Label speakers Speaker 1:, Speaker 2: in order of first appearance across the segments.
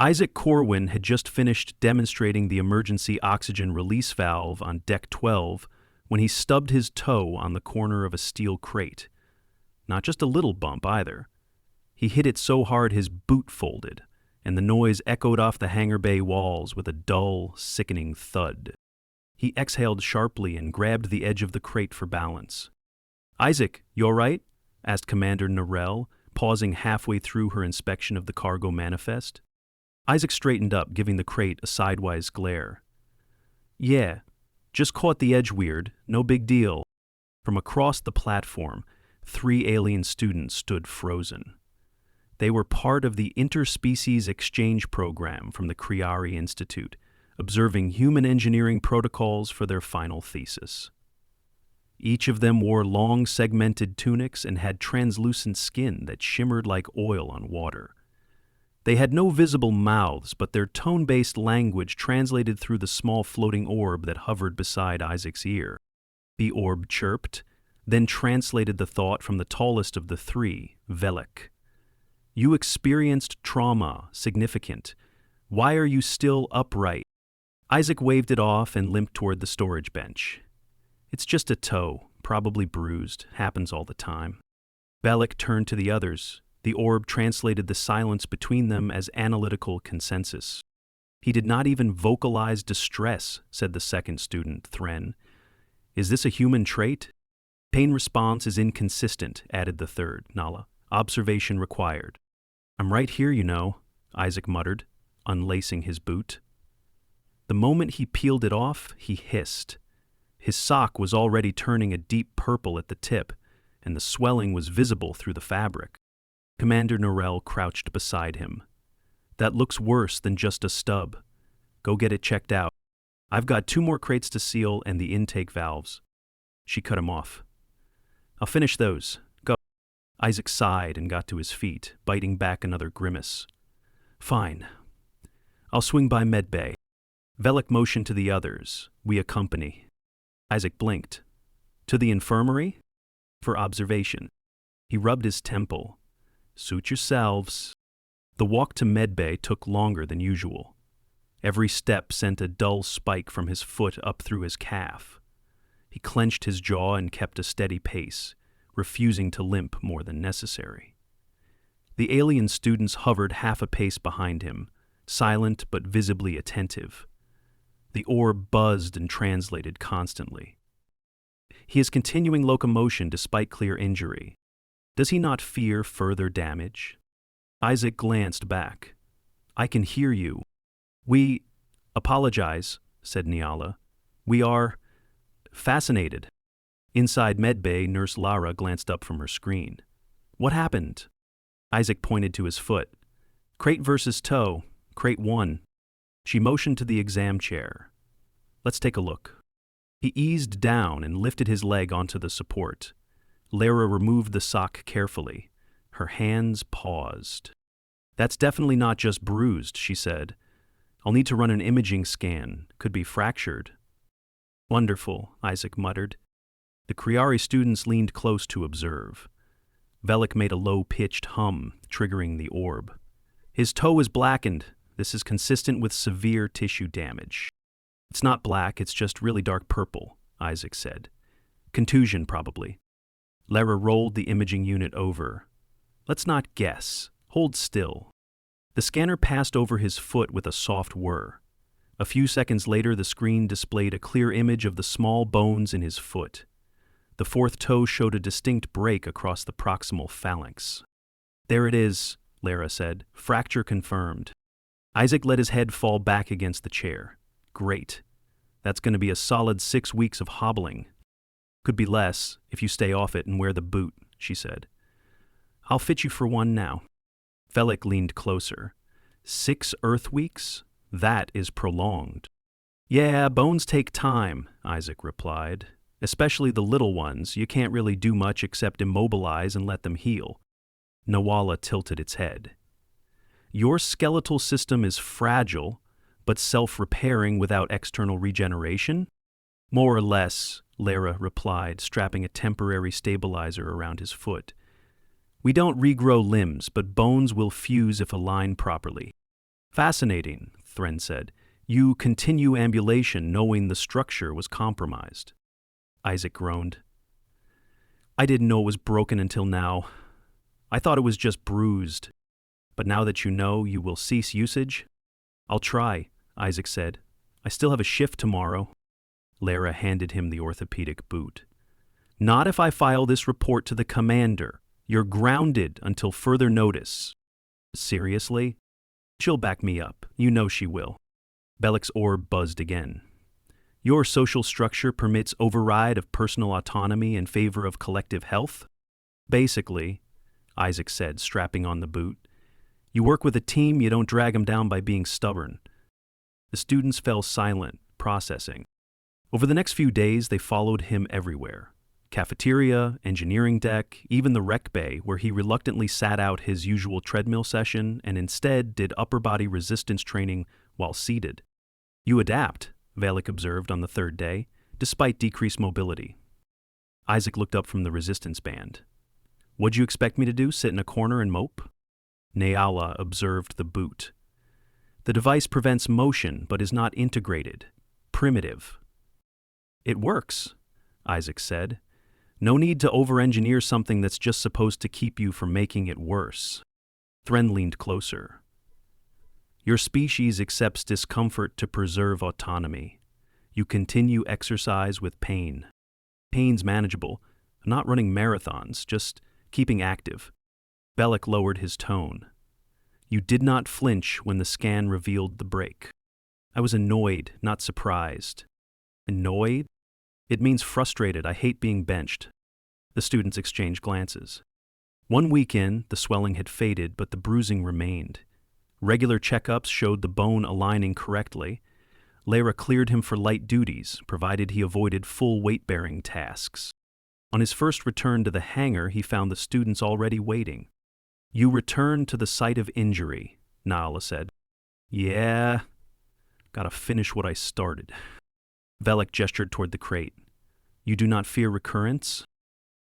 Speaker 1: Isaac Corwin had just finished demonstrating the emergency oxygen release valve on Deck 12 when he stubbed his toe on the corner of a steel crate. Not just a little bump, either. He hit it so hard his boot folded, and the noise echoed off the hangar bay walls with a dull, sickening thud. He exhaled sharply and grabbed the edge of the crate for balance. "Isaac, you all right?" asked Commander Norell, pausing halfway through her inspection of the cargo manifest. Isaac straightened up, giving the crate a sidewise glare. "Yeah, just caught the edge weird, no big deal." From across the platform, 3 alien students stood frozen. They were part of the interspecies exchange program from the Kryari Institute, observing human engineering protocols for their final thesis. Each of them wore long segmented tunics and had translucent skin that shimmered like oil on water. They had no visible mouths, but their tone-based language translated through the small floating orb that hovered beside Isaac's ear. The orb chirped, then translated the thought from the tallest of the 3, Velik. "You experienced trauma, significant. Why are you still upright?" Isaac waved it off and limped toward the storage bench. "It's just a toe, probably bruised, happens all the time." Velik turned to the others. The orb translated the silence between them as analytical consensus. "He did not even vocalize distress," said the second student, Thren. "Is this a human trait?" "Pain response is inconsistent," added the third, Nala. "Observation required." "I'm right here, you know," Isaac muttered, unlacing his boot. The moment he peeled it off, he hissed. His sock was already turning a deep purple at the tip, and the swelling was visible through the fabric. Commander Norell crouched beside him. "That looks worse than just a stub. Go get it checked out. I've got 2 more crates to seal and the intake valves." She cut him off. "I'll finish those. Go." Isaac sighed and got to his feet, biting back another grimace. "Fine. I'll swing by medbay." Velik motioned to the others. "We accompany." Isaac blinked. "To the infirmary?" "For observation." He rubbed his temple. "Suit yourselves." The walk to medbay took longer than usual. Every step sent a dull spike from his foot up through his calf. He clenched his jaw and kept a steady pace, refusing to limp more than necessary. The alien students hovered half a pace behind him, silent but visibly attentive. The orb buzzed and translated constantly. "He is continuing locomotion despite clear injury. Does he not fear further damage?" Isaac glanced back. "I can hear you." "We apologize," said Niala. "We are fascinated." Inside medbay, Nurse Lara glanced up from her screen. "What happened?" Isaac pointed to his foot. "Crate versus toe. Crate won." She motioned to the exam chair. "Let's take a look." He eased down and lifted his leg onto the support. Lara removed the sock carefully. Her hands paused. "That's definitely not just bruised," she said. "I'll need to run an imaging scan. Could be fractured." "Wonderful," Isaac muttered. The Kryari students leaned close to observe. Velik made a low-pitched hum, triggering the orb. "His toe is blackened. This is consistent with severe tissue damage." "It's not black, it's just really dark purple," Isaac said. "Contusion, probably." Lara rolled the imaging unit over. "Let's not guess. Hold still." The scanner passed over his foot with a soft whir. A few seconds later, the screen displayed a clear image of the small bones in his foot. The 4th toe showed a distinct break across the proximal phalanx. "There it is," Lara said. "Fracture confirmed." Isaac let his head fall back against the chair. "Great. That's going to be a solid 6 weeks of hobbling." "Could be less, if you stay off it and wear the boot," she said. "I'll fit you for one now." Velik leaned closer. 6 Earth weeks? That is prolonged." "Yeah, bones take time," Isaac replied. "Especially the little ones. You can't really do much except immobilize and let them heal." Nawala tilted its head. "Your skeletal system is fragile, but self-repairing without external regeneration?" "More or less," Lara replied, strapping a temporary stabilizer around his foot. "We don't regrow limbs, but bones will fuse if aligned properly. Fascinating, Thren said. You continue ambulation knowing the structure was compromised. Isaac groaned. I didn't know it was broken until now. I thought it was just bruised. But now that you know, you will cease usage? I'll try, Isaac said. I still have a shift tomorrow. Lara handed him the orthopedic boot. Not if I file this report to the commander. You're grounded until further notice. Seriously? She'll back me up. You know she will. Bellic's orb buzzed again. Your social structure permits override of personal autonomy in favor of collective health? Basically, Isaac said, strapping on the boot. You work with a team, you don't drag them down by being stubborn. The students fell silent, processing. Over the next few days, they followed him everywhere. Cafeteria, engineering deck, even the rec bay, where he reluctantly sat out his usual treadmill session and instead did upper body resistance training while seated. You adapt, Valak observed on the third day, despite decreased mobility. Isaac looked up from the resistance band. What'd you expect me to do, sit in a corner and mope? Neala observed the boot. The device prevents motion but is not integrated. Primitive. It works, Isaac said. No need to over-engineer something that's just supposed to keep you from making it worse. Thren leaned closer. Your species accepts discomfort to preserve autonomy. You continue exercise with pain. Pain's manageable, not running marathons, just keeping active. Bellic lowered his tone. You did not flinch when the scan revealed the break. I was annoyed, not surprised. Annoyed? It means frustrated. I hate being benched. The students exchanged glances. 1 week in, the swelling had faded, but the bruising remained. Regular checkups showed the bone aligning correctly. Lara cleared him for light duties, provided he avoided full weight-bearing tasks. On his first return to the hangar, he found the students already waiting. You returned to the site of injury, Naala said. Yeah, gotta finish what I started. Velek gestured toward the crate. You do not fear recurrence?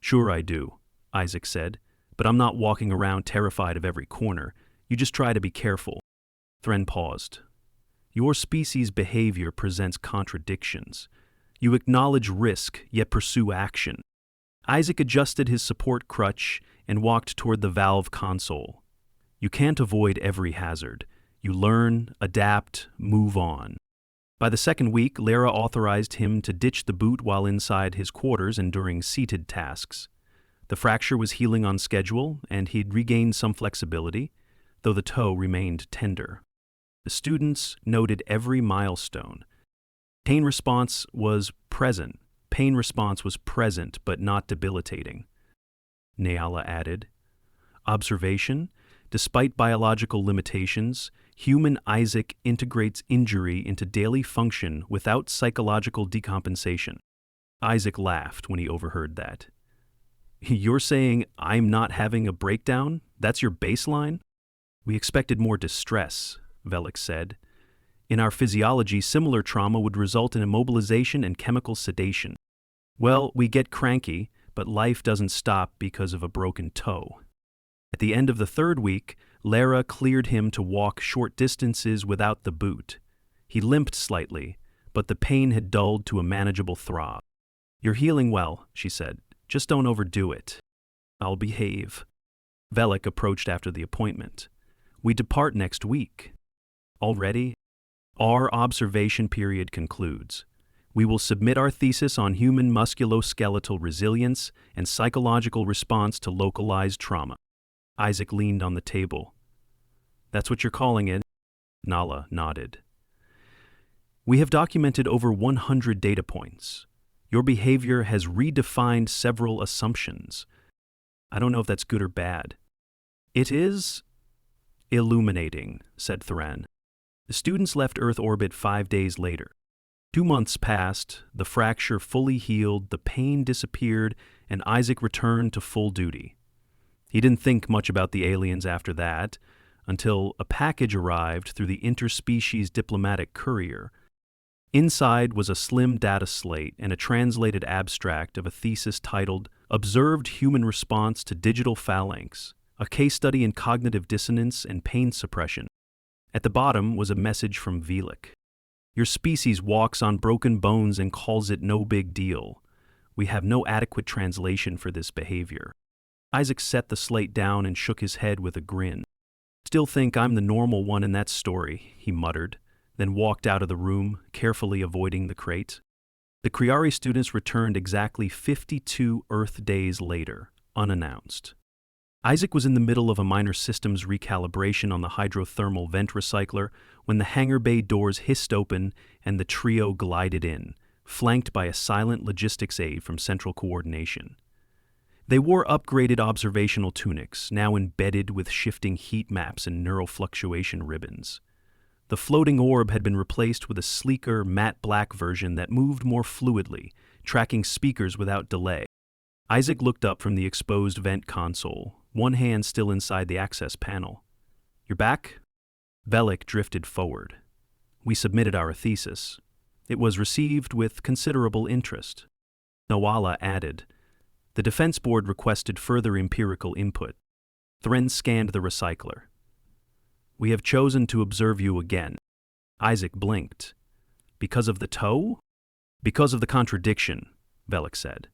Speaker 1: Sure I do, Isaac said, but I'm not walking around terrified of every corner. You just try to be careful. Thren paused. Your species' behavior presents contradictions. You acknowledge risk, yet pursue action. Isaac adjusted his support crutch and walked toward the valve console. You can't avoid every hazard. You learn, adapt, move on. By the second week, Lara authorized him to ditch the boot while inside his quarters and during seated tasks. The fracture was healing on schedule, and he'd regained some flexibility, though the toe remained tender. The students noted every milestone. Pain response was present. Pain response was present, but not debilitating. Neala added, observation, despite biological limitations, human Isaac integrates injury into daily function without psychological decompensation. Isaac laughed when he overheard that. You're saying I'm not having a breakdown? That's your baseline? We expected more distress, Velek said. In our physiology, similar trauma would result in immobilization and chemical sedation. Well, we get cranky, but life doesn't stop because of a broken toe. At the end of the third week, Lara cleared him to walk short distances without the boot. He limped slightly, but the pain had dulled to a manageable throb. You're healing well, she said. Just don't overdo it. I'll behave. Velek approached after the appointment. We depart next week. Already? Our observation period concludes. We will submit our thesis on human musculoskeletal resilience and psychological response to localized trauma. Isaac leaned on the table. That's what you're calling it? Nala nodded. We have documented over 100 data points. Your behavior has redefined several assumptions. I don't know if that's good or bad. It is illuminating, said Thren. The students left Earth orbit 5 days later. 2 months passed, the fracture fully healed, the pain disappeared, and Isaac returned to full duty. He didn't think much about the aliens after that, until a package arrived through the interspecies diplomatic courier. Inside was a slim data slate and a translated abstract of a thesis titled Observed Human Response to Digital Phalanx, a case study in cognitive dissonance and pain suppression. At the bottom was a message from Velik. Your species walks on broken bones and calls it no big deal. We have no adequate translation for this behavior. Isaac set the slate down and shook his head with a grin. Still think I'm the normal one in that story, he muttered, then walked out of the room, carefully avoiding the crate. The Kryari students returned exactly 52 Earth days later, unannounced. Isaac was in the middle of a minor systems recalibration on the hydrothermal vent recycler when the hangar bay doors hissed open and the trio glided in, flanked by a silent logistics aide from Central Coordination. They wore upgraded observational tunics, now embedded with shifting heat maps and neural fluctuation ribbons. The floating orb had been replaced with a sleeker, matte black version that moved more fluidly, tracking speakers without delay. Isaac looked up from the exposed vent console, one hand still inside the access panel. "You're back?" Velik drifted forward. "We submitted our thesis. It was received with considerable interest." Nawala added, "The Defense Board requested further empirical input." Thren scanned the recycler. "We have chosen to observe you again." Isaac blinked. "Because of the toe?" "Because of the contradiction," Velik said.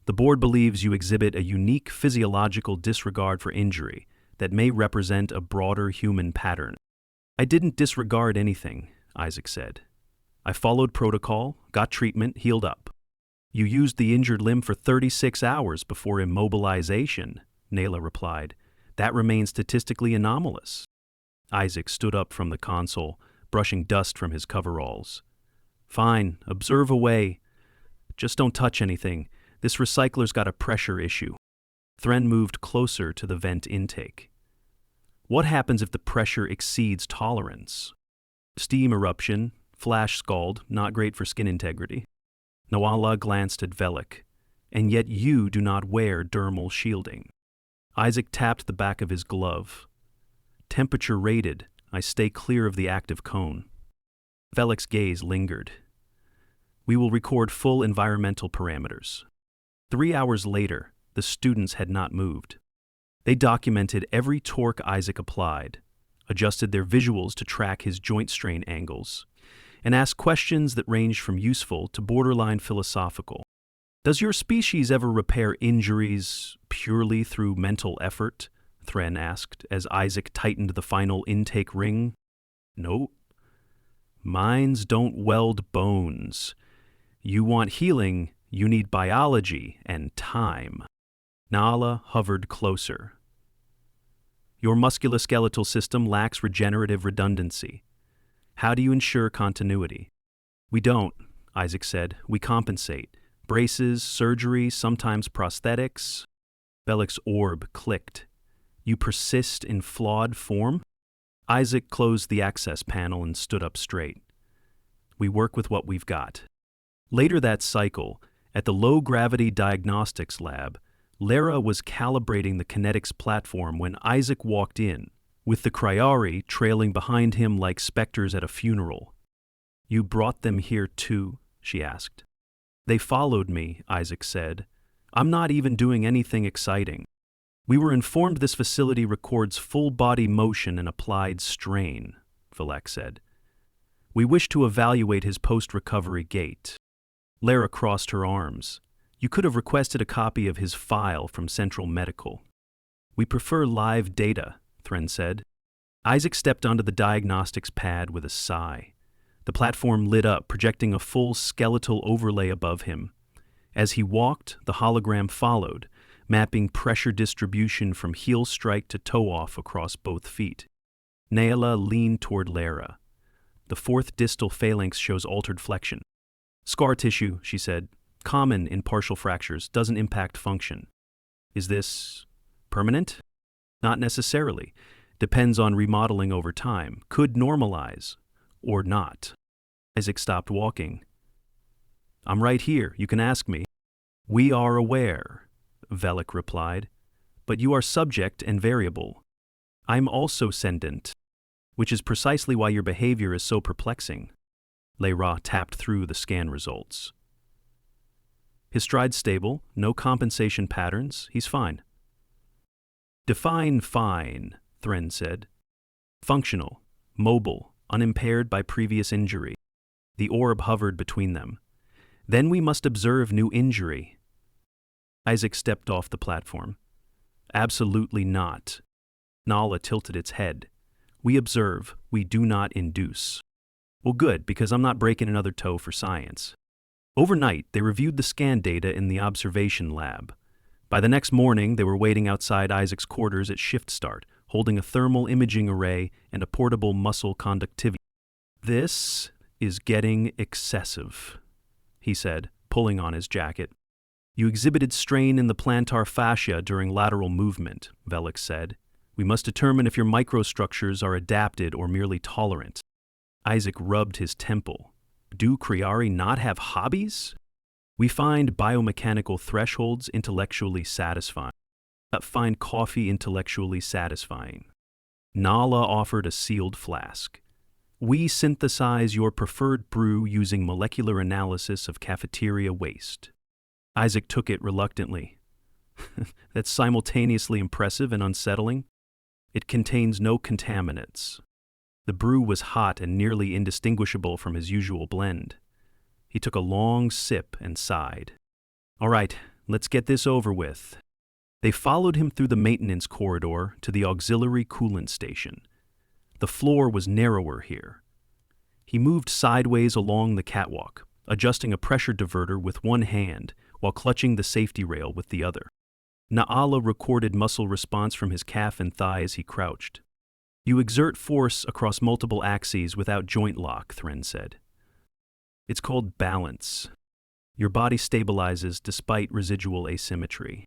Speaker 1: "The board believes you exhibit a unique physiological disregard for injury that may represent a broader human pattern." "I didn't disregard anything," Isaac said. "I followed protocol, got treatment, healed up." "You used the injured limb for 36 hours before immobilization," Nayla replied. "That remains statistically anomalous." Isaac stood up from the console, brushing dust from his coveralls. "Fine, observe away. Just don't touch anything. This recycler's got a pressure issue." Thren moved closer to the vent intake. "What happens if the pressure exceeds tolerance?" "Steam eruption, flash scald, not great for skin integrity." Nawala glanced at Velik. "And yet you do not wear dermal shielding." Isaac tapped the back of his glove. "Temperature rated. I stay clear of the active cone." Velik's gaze lingered. "We will record full environmental parameters." 3 hours later, the students had not moved. They documented every torque Isaac applied, adjusted their visuals to track his joint strain angles, and asked questions that ranged from useful to borderline philosophical. "Does your species ever repair injuries purely through mental effort?" Thren asked as Isaac tightened the final intake ring. "No. Minds don't weld bones. You want healing, you need biology and time." Nala hovered closer. "Your musculoskeletal system lacks regenerative redundancy. How do you ensure continuity?" "We don't," Isaac said. "We compensate. Braces, surgery, sometimes prosthetics." Velik's orb clicked. "You persist in flawed form?" Isaac closed the access panel and stood up straight. "We work with what we've got." Later that cycle, at the low-gravity diagnostics lab, Lara was calibrating the kinetics platform when Isaac walked in, with the Kryari trailing behind him like specters at a funeral. "You brought them here too?" she asked. "They followed me," Isaac said. "I'm not even doing anything exciting. We were informed this facility records full-body motion and applied strain," Velik said. "We wish to evaluate his post-recovery gait." Lara crossed her arms. "You could have requested a copy of his file from Central Medical." "We prefer live data," Thren said. Isaac stepped onto the diagnostics pad with a sigh. The platform lit up, projecting a full skeletal overlay above him. As he walked, the hologram followed, mapping pressure distribution from heel strike to toe off across both feet. Nayla leaned toward Lara. "The fourth distal phalanx shows altered flexion." "Scar tissue," she said. "Common in partial fractures, doesn't impact function." "Is this permanent?" "Not necessarily. Depends on remodeling over time. Could normalize. Or not." Isaac stopped walking. "I'm right here. You can ask me." "We are aware," Velik replied. "But you are subject and variable. I'm also sendent, which is precisely why your behavior is so perplexing." Lara tapped through the scan results. "His stride's stable, no compensation patterns, he's fine." "Define fine," Thren said. "Functional, mobile, unimpaired by previous injury. The orb hovered between them. Then we must observe new injury. Isaac stepped off the platform. Absolutely not. Nala tilted its head. We observe, we do not induce. Well, good, because I'm not breaking another toe for science. Overnight, they reviewed the scan data in the observation lab. By the next morning, they were waiting outside Isaac's quarters at shift start, holding a thermal imaging array and a portable muscle conductivity. This is getting excessive, he said, pulling on his jacket. You exhibited strain in the plantar fascia during lateral movement, Velik said. We must determine if your microstructures are adapted or merely tolerant. Isaac rubbed his temple. Do Kryari not have hobbies? We find biomechanical thresholds intellectually satisfying. Find coffee intellectually satisfying. Nala offered a sealed flask. We synthesize your preferred brew using molecular analysis of cafeteria waste. Isaac took it reluctantly. That's simultaneously impressive and unsettling. It contains no contaminants. The brew was hot and nearly indistinguishable from his usual blend. He took a long sip and sighed. All right, let's get this over with. They followed him through the maintenance corridor to the auxiliary coolant station. The floor was narrower here. He moved sideways along the catwalk, adjusting a pressure diverter with one hand while clutching the safety rail with the other. Na'ala recorded muscle response from his calf and thigh as he crouched. You exert force across multiple axes without joint lock, Thren said. It's called balance. Your body stabilizes despite residual asymmetry.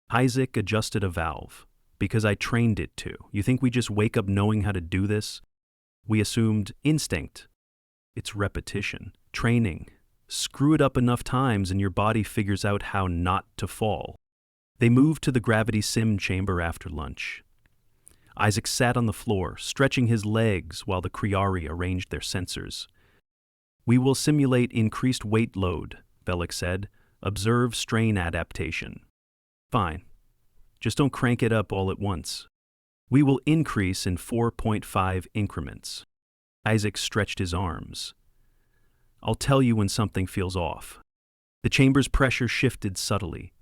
Speaker 1: Isaac adjusted a valve. Because I trained it to. You think we just wake up knowing how to do this? We assumed instinct. It's repetition, training. Screw it up enough times and your body figures out how not to fall. They moved to the gravity sim chamber after lunch. Isaac sat on the floor, stretching his legs while the Kryari arranged their sensors. We will simulate increased weight load, Velik said. Observe strain adaptation. Fine. Just don't crank it up all at once. We will increase in 4.5 increments. Isaac stretched his arms. I'll tell you when something feels off. The chamber's pressure shifted subtly.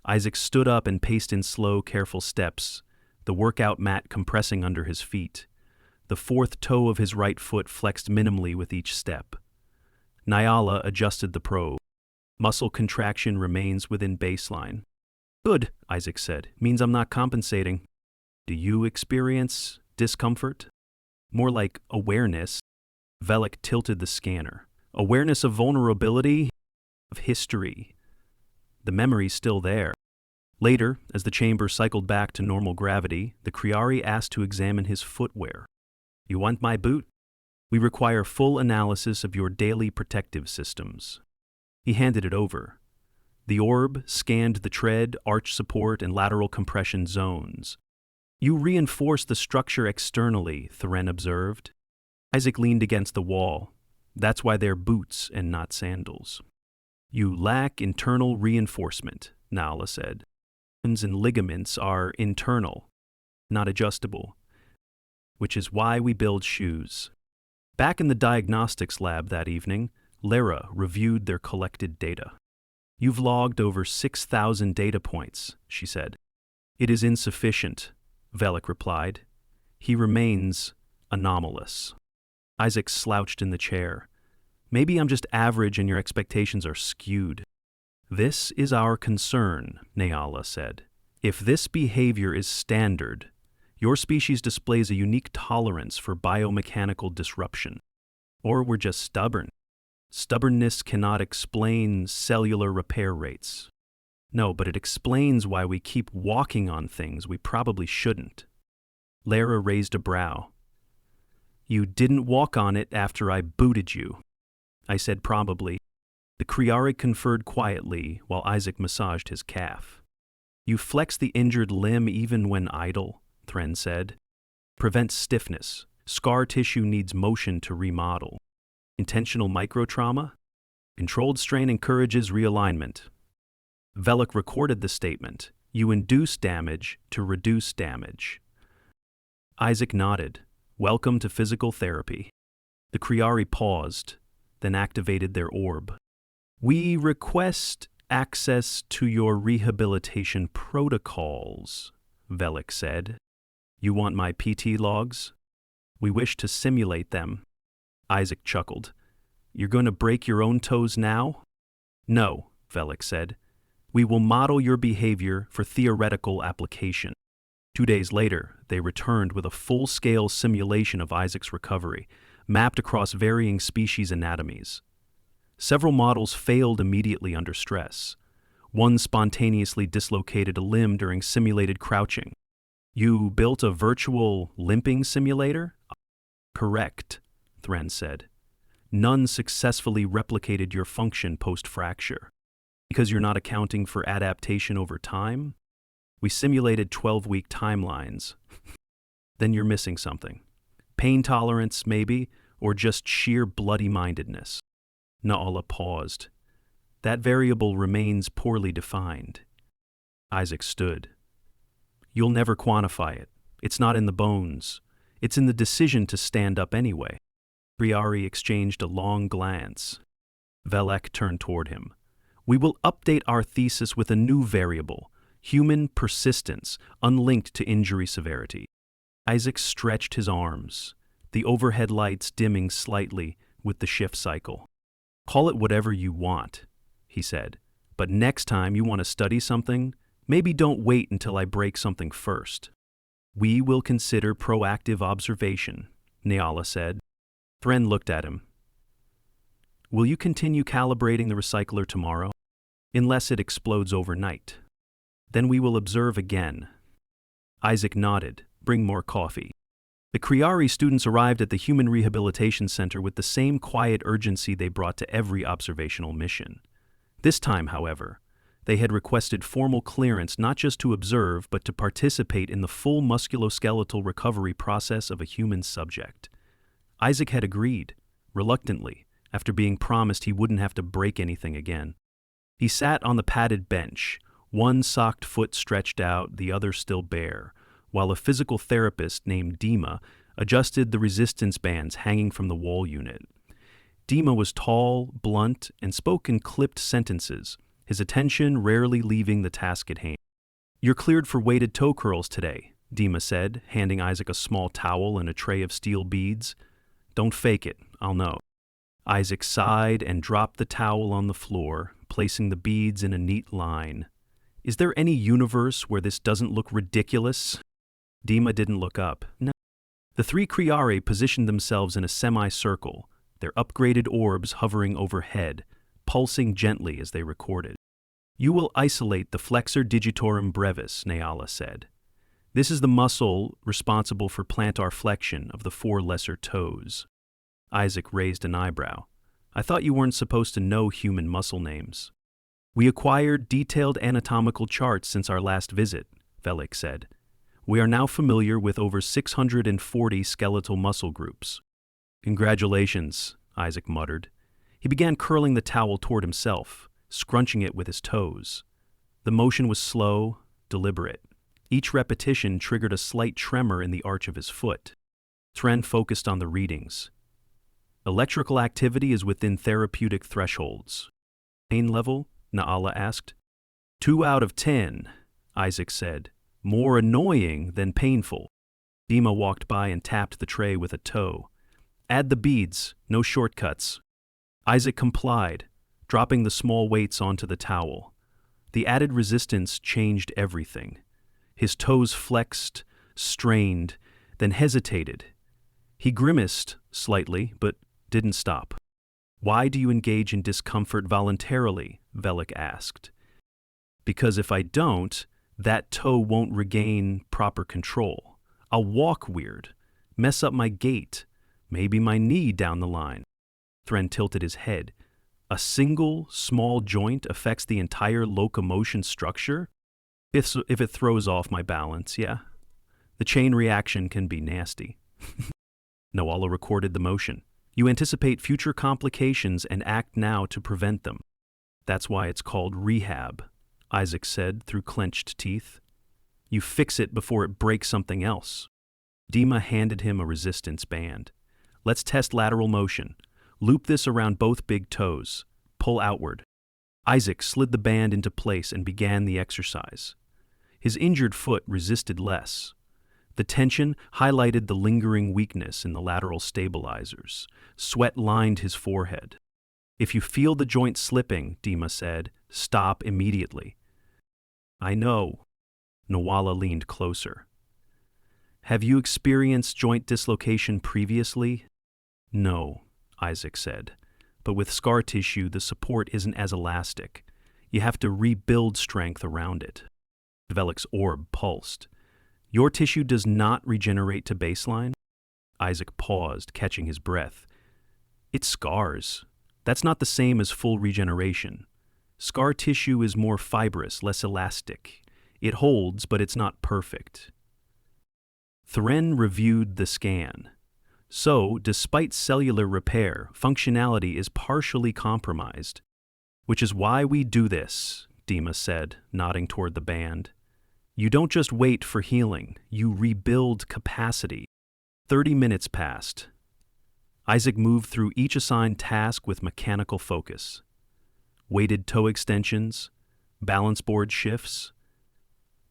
Speaker 1: Isaac stood up and paced in slow, careful steps, the workout mat compressing under his feet. The fourth toe of his right foot flexed minimally with each step. Nyala adjusted the probe. Muscle contraction remains within baseline. Good, Isaac said. Means I'm not compensating. Do you experience discomfort? More like awareness. Velik tilted the scanner. Awareness of vulnerability, of history. The memory's still there. Later, as the chamber cycled back to normal gravity, the Kryari asked to examine his footwear. You want my boot? We require full analysis of your daily protective systems. He handed it over. The orb scanned the tread, arch support, and lateral compression zones. You reinforce the structure externally, Thren observed. Isaac leaned against the wall. That's why they're boots and not sandals. You lack internal reinforcement, Nala said. Tendons and ligaments are internal, not adjustable, which is why we build shoes. Back in the diagnostics lab that evening, Lara reviewed their collected data. You've logged over 6,000 data points, she said. It is insufficient, Velik replied. He remains anomalous. Isaac slouched in the chair. Maybe I'm just average and your expectations are skewed. This is our concern, Nyala said. If this behavior is standard, your species displays a unique tolerance for biomechanical disruption. Or we're just stubborn. Stubbornness cannot explain cellular repair rates. No, but it explains why we keep walking on things we probably shouldn't. Lara raised a brow. You didn't walk on it after I booted you. I said probably. The Kryari conferred quietly while Isaac massaged his calf. You flex the injured limb even when idle, Thren said. Prevents stiffness. Scar tissue needs motion to remodel. Intentional microtrauma? Controlled strain encourages realignment. Velik recorded the statement. You induce damage to reduce damage. Isaac nodded. Welcome to physical therapy. The Kryari paused, then activated their orb. We request access to your rehabilitation protocols, Velik said. You want my PT logs? We wish to simulate them. Isaac chuckled. You're going to break your own toes now? No, Velik said. We will model your behavior for theoretical application. 2 days later, they returned with a full-scale simulation of Isaac's recovery, mapped across varying species anatomies. Several models failed immediately under stress. One spontaneously dislocated a limb during simulated crouching. You built a virtual limping simulator? Correct, Thren said. None successfully replicated your function post-fracture. Because you're not accounting for adaptation over time? We simulated 12-week timelines. Then you're missing something. Pain tolerance, maybe, or just sheer bloody-mindedness. Naala paused. That variable remains poorly defined. Isaac stood. You'll never quantify it. It's not in the bones. It's in the decision to stand up anyway. Kryari exchanged a long glance. Velik turned toward him. We will update our thesis with a new variable, human persistence, unlinked to injury severity. Isaac stretched his arms, the overhead lights dimming slightly with the shift cycle. Call it whatever you want, he said, but next time you want to study something, maybe don't wait until I break something first. We will consider proactive observation, Naala said. Thren looked at him. Will you continue calibrating the recycler tomorrow? Unless it explodes overnight. Then we will observe again. Isaac nodded. Bring more coffee. The Kryari students arrived at the Human Rehabilitation Center with the same quiet urgency they brought to every observational mission. This time, however, they had requested formal clearance not just to observe, but to participate in the full musculoskeletal recovery process of a human subject. Isaac had agreed, reluctantly, after being promised he wouldn't have to break anything again. He sat on the padded bench, one socked foot stretched out, the other still bare, while a physical therapist named Dima adjusted the resistance bands hanging from the wall unit. Dima was tall, blunt, and spoke in clipped sentences, his attention rarely leaving the task at hand. You're cleared for weighted toe curls today, Dima said, handing Isaac a small towel and a tray of steel beads. Don't fake it, I'll know. Isaac sighed and dropped the towel on the floor, placing the beads in a neat line. Is there any universe where this doesn't look ridiculous? Dima didn't look up. No. The three Kryari positioned themselves in a semicircle, their upgraded orbs hovering overhead, pulsing gently as they recorded. You will isolate the flexor digitorum brevis, Naala said. This is the muscle responsible for plantar flexion of the 4 lesser toes. Isaac raised an eyebrow. I thought you weren't supposed to know human muscle names. We acquired detailed anatomical charts since our last visit, Velik said. We are now familiar with over 640 skeletal muscle groups. Congratulations, Isaac muttered. He began curling the towel toward himself, scrunching it with his toes. The motion was slow, deliberate. Each repetition triggered a slight tremor in the arch of his foot. Thren focused on the readings. Electrical activity is within therapeutic thresholds. Pain level? Naala asked. 2 out of 10, Isaac said. More annoying than painful. Dima walked by and tapped the tray with a toe. Add the beads, no shortcuts. Isaac complied, dropping the small weights onto the towel. The added resistance changed everything. His toes flexed, strained, then hesitated. He grimaced slightly, but didn't stop. Why do you engage in discomfort voluntarily? Velik asked. Because if I don't, that toe won't regain proper control. I'll walk weird, mess up my gait, maybe my knee down the line. Thren tilted his head. A single, small joint affects the entire locomotion structure? If it throws off my balance, yeah. The chain reaction can be nasty. Naala recorded the motion. You anticipate future complications and act now to prevent them. That's why it's called rehab, Isaac said through clenched teeth. You fix it before it breaks something else. Dima handed him a resistance band. Let's test lateral motion. Loop this around both big toes. Pull outward. Isaac slid the band into place and began the exercise. His injured foot resisted less. The tension highlighted the lingering weakness in the lateral stabilizers. Sweat lined his forehead. If you feel the joint slipping, Dima said, stop immediately. I know. Nawala leaned closer. Have you experienced joint dislocation previously? No, Isaac said. But with scar tissue, the support isn't as elastic. You have to rebuild strength around it. Velik's orb pulsed. Your tissue does not regenerate to baseline? Isaac paused, catching his breath. It scars. That's not the same as full regeneration. Scar tissue is more fibrous, less elastic. It holds, but it's not perfect. Thren reviewed the scan. So, despite cellular repair, functionality is partially compromised. Which is why we do this, Dima said, nodding toward the band. You don't just wait for healing, you rebuild capacity. 30 minutes passed. Isaac moved through each assigned task with mechanical focus. Weighted toe extensions, balance board shifts,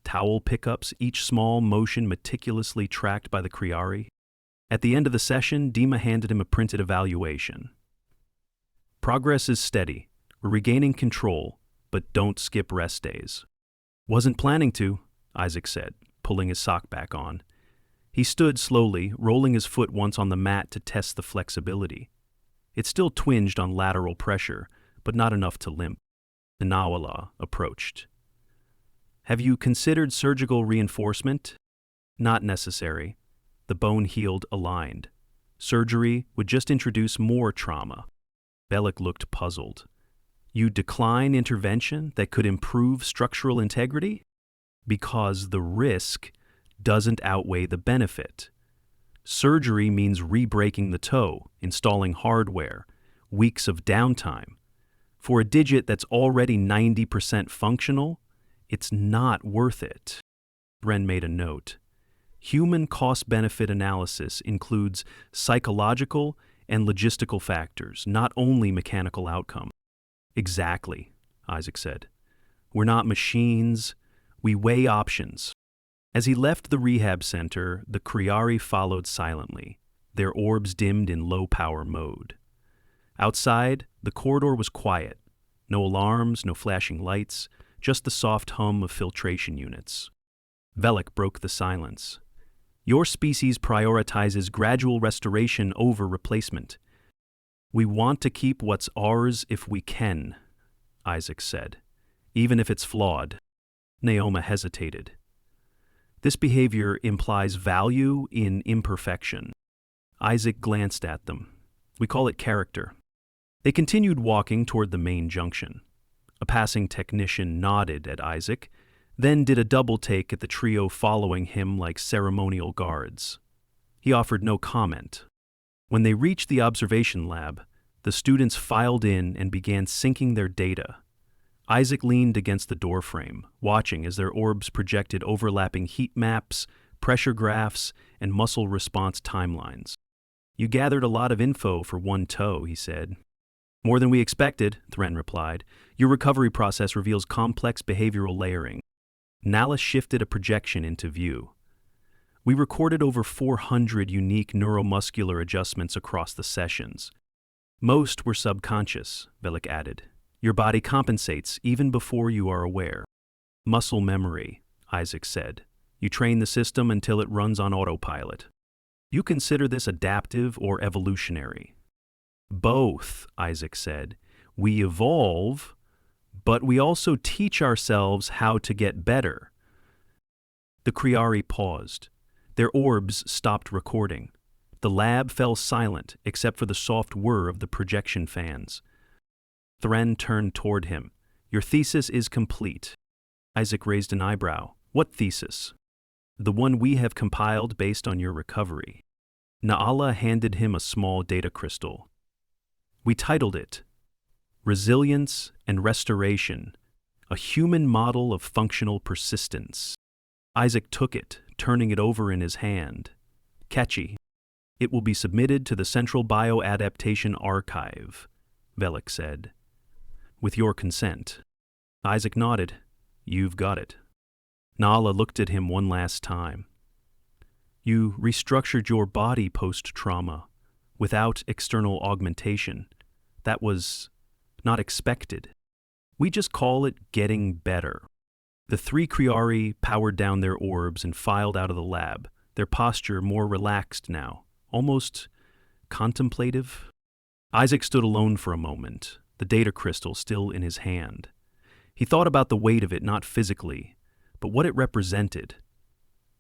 Speaker 1: towel pickups, each small motion meticulously tracked by the Kryari. At the end of the session, Dima handed him a printed evaluation. Progress is steady. We're regaining control, but don't skip rest days. Wasn't planning to, Isaac said, pulling his sock back on. He stood slowly, rolling his foot once on the mat to test the flexibility. It still twinged on lateral pressure, but not enough to limp. Nawala approached. Have you considered surgical reinforcement? Not necessary. The bone healed aligned. Surgery would just introduce more trauma. Velik looked puzzled. You decline intervention that could improve structural integrity? Because the risk doesn't outweigh the benefit. Surgery means re-breaking the toe, installing hardware, weeks of downtime. For a digit that's already 90% functional, it's not worth it. Thren made a note. Human cost-benefit analysis includes psychological and logistical factors, not only mechanical outcome. Exactly, Isaac said. We're not machines. We weigh options. As he left the rehab center, the Kryari followed silently, their orbs dimmed in low-power mode. Outside, the corridor was quiet. No alarms, no flashing lights, just the soft hum of filtration units. Velik broke the silence. Your species prioritizes gradual restoration over replacement. We want to keep what's ours if we can, Isaac said, even if it's flawed. Naoma hesitated. This behavior implies value in imperfection. Isaac glanced at them. We call it character. They continued walking toward the main junction. A passing technician nodded at Isaac, then did a double take at the trio following him like ceremonial guards. He offered no comment. When they reached the observation lab, the students filed in and began syncing their data. Isaac leaned against the doorframe, watching as their orbs projected overlapping heat maps, pressure graphs, and muscle response timelines. You gathered a lot of info for one toe, he said. More than we expected, Thren replied. Your recovery process reveals complex behavioral layering. Nala shifted a projection into view. We recorded over 400 unique neuromuscular adjustments across the sessions. Most were subconscious, Velik added. Your body compensates even before you are aware. Muscle memory, Isaac said. You train the system until it runs on autopilot. You consider this adaptive or evolutionary? Both, Isaac said. We evolve, but we also teach ourselves how to get better. The Kryari paused. Their orbs stopped recording. The lab fell silent except for the soft whir of the projection fans. Thren turned toward him. Your thesis is complete. Isaac raised an eyebrow. What thesis? The one we have compiled based on your recovery. Naala handed him a small data crystal. We titled it, Resilience and Restoration, a Human Model of Functional Persistence. Isaac took it, turning it over in his hand. Catchy. It will be submitted to the Central Bioadaptation Archive, Velik said. With your consent. Isaac nodded. You've got it. Nala looked at him one last time. You restructured your body post-trauma, without external augmentation. That was not expected. We just call it getting better. The three Kryari powered down their orbs and filed out of the lab, their posture more relaxed now, almost contemplative. Isaac stood alone for a moment, the data crystal still in his hand. He thought about the weight of it not physically, but what it represented.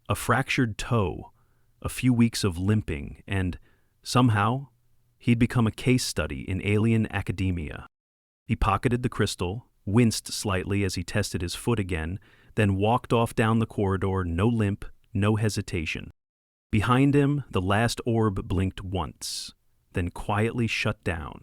Speaker 1: A fractured toe, a few weeks of limping, and somehow he'd become a case study in alien academia. He pocketed the crystal, winced slightly as he tested his foot again, then walked off down the corridor, no limp, no hesitation. Behind him, the last orb blinked once, then quietly shut down.